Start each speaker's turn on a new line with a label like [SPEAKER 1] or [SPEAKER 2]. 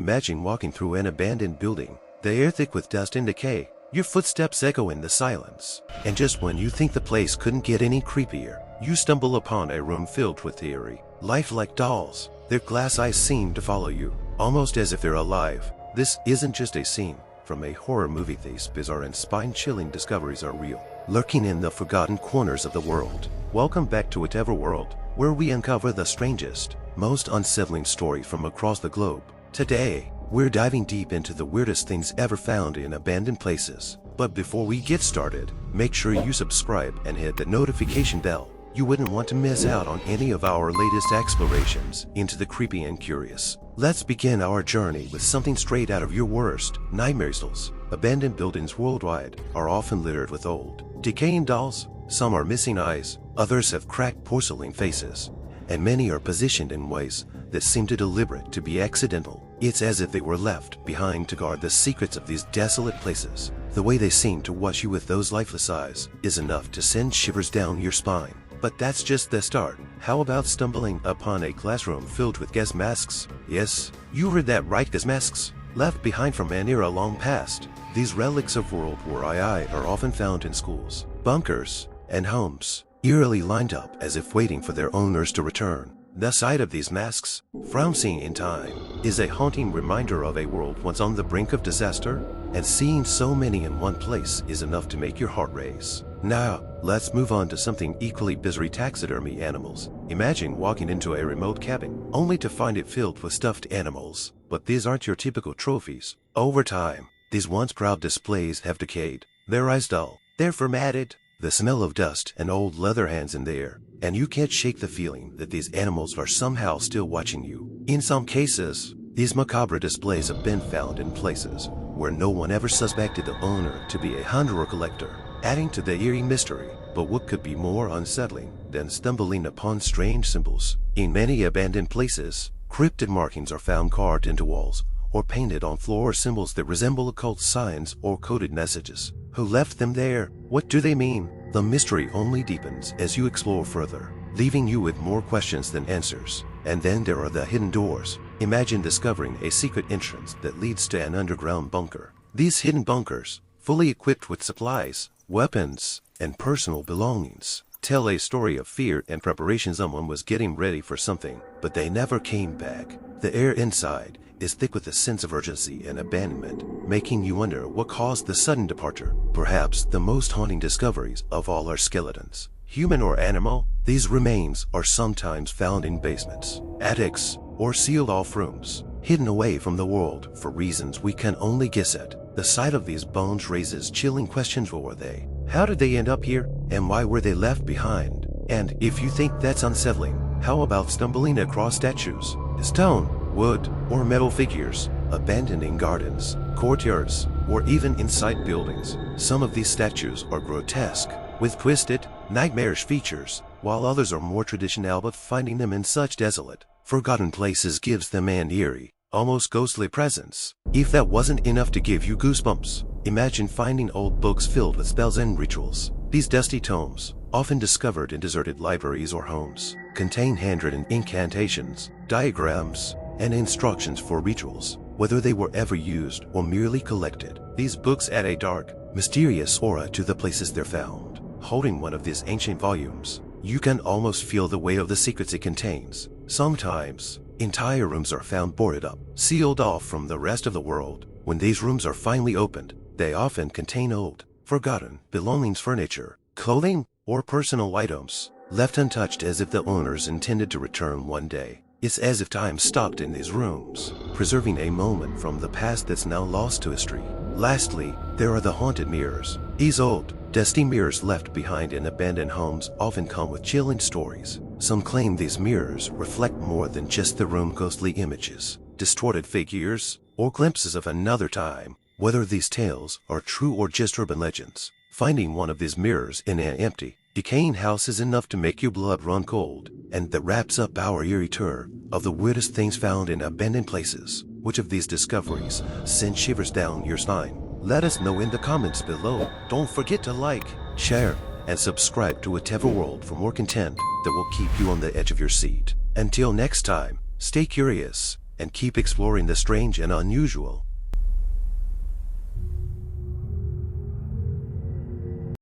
[SPEAKER 1] Imagine walking through an abandoned building, the air thick with dust and decay, your footsteps echo in the silence. And just when you think the place couldn't get any creepier, you stumble upon a room filled with eerie, lifelike dolls. Their glass eyes seem to follow you, almost as if they're alive. This isn't just a scene from a horror movie. These bizarre and spine-chilling discoveries are real, lurking in the forgotten corners of the world. Welcome back to Whatever World, where we uncover the strangest, most unsettling stories from across the globe. Today, we're diving deep into the weirdest things ever found in abandoned places. But before we get started, make sure you subscribe and hit the notification bell. You wouldn't want to miss out on any of our latest explorations into the creepy and curious. Let's begin our journey with something straight out of your worst nightmares. Abandoned buildings worldwide are often littered with old, decaying dolls. Some are missing eyes, others have cracked porcelain faces, and many are positioned in ways that seem too deliberate to be accidental. It's as if they were left behind to guard the secrets of these desolate places. The way they seem to watch you with those lifeless eyes is enough to send shivers down your spine. But that's just the start. How about stumbling upon a classroom filled with gas masks? Yes, you heard that right, gas masks. Left behind from an era long past. These relics of World War II are often found in schools, bunkers, and homes, eerily lined up as if waiting for their owners to return. The sight of these masks, frozen in time, is a haunting reminder of a world once on the brink of disaster, and seeing so many in one place is enough to make your heart race. Now, let's move on to something equally bizarre: taxidermy animals. Imagine walking into a remote cabin, only to find it filled with stuffed animals. But these aren't your typical trophies. Over time, these once proud displays have decayed, their eyes dull, they're formatted, the smell of dust and old leather hangs in the air, and you can't shake the feeling that these animals are somehow still watching you. In some cases, these macabre displays have been found in places where no one ever suspected the owner to be a hunter or collector, adding to the eerie mystery. But what could be more unsettling than stumbling upon strange symbols? In many abandoned places, cryptic markings are found carved into walls or painted on floor, symbols that resemble occult signs or coded messages. Who left them there? What do they mean? The mystery only deepens as you explore further, leaving you with more questions than answers. And then there are the hidden doors. Imagine discovering a secret entrance that leads to an underground bunker. These hidden bunkers, fully equipped with supplies, weapons, and personal belongings, tell a story of fear and preparation. Someone was getting ready for something, but they never came back. The air inside is thick with a sense of urgency and abandonment, making you wonder what caused the sudden departure. Perhaps the most haunting discoveries of all are skeletons. Human or animal, these remains are sometimes found in basements, attics, or sealed-off rooms, hidden away from the world for reasons we can only guess at. The sight of these bones raises chilling questions. What were they? How did they end up here? And why were they left behind? And if you think that's unsettling, how about stumbling across statues, stone, wood, or metal figures, abandoned in gardens, courtyards, or even inside buildings? Some of these statues are grotesque, with twisted, nightmarish features, while others are more traditional, but finding them in such desolate, forgotten places gives them an eerie, almost ghostly presence. If that wasn't enough to give you goosebumps, imagine finding old books filled with spells and rituals. These dusty tomes, often discovered in deserted libraries or homes, contain handwritten incantations, diagrams, and instructions for rituals. Whether they were ever used or merely collected, these books add a dark, mysterious aura to the places they're found. Holding one of these ancient volumes, you can almost feel the weight of the secrets it contains. Sometimes, entire rooms are found boarded up, sealed off from the rest of the world. When these rooms are finally opened, they often contain old, forgotten belongings, furniture, clothing, or personal items, left untouched as if the owners intended to return one day. It's as if time stopped in these rooms, preserving a moment from the past that's now lost to history. Lastly, there are the haunted mirrors. These old, dusty mirrors left behind in abandoned homes often come with chilling stories. Some claim these mirrors reflect more than just the room: ghostly images, distorted figures, or glimpses of another time. Whether these tales are true or just urban legends, finding one of these mirrors in an empty, decaying house is enough to make your blood run cold. And that wraps up our eerie tour of the weirdest things found in abandoned places. Which of these discoveries send shivers down your spine? Let us know in the comments below. Don't forget to like, share, and subscribe to Whatever World for more content that will keep you on the edge of your seat. Until next time, stay curious and keep exploring the strange and unusual.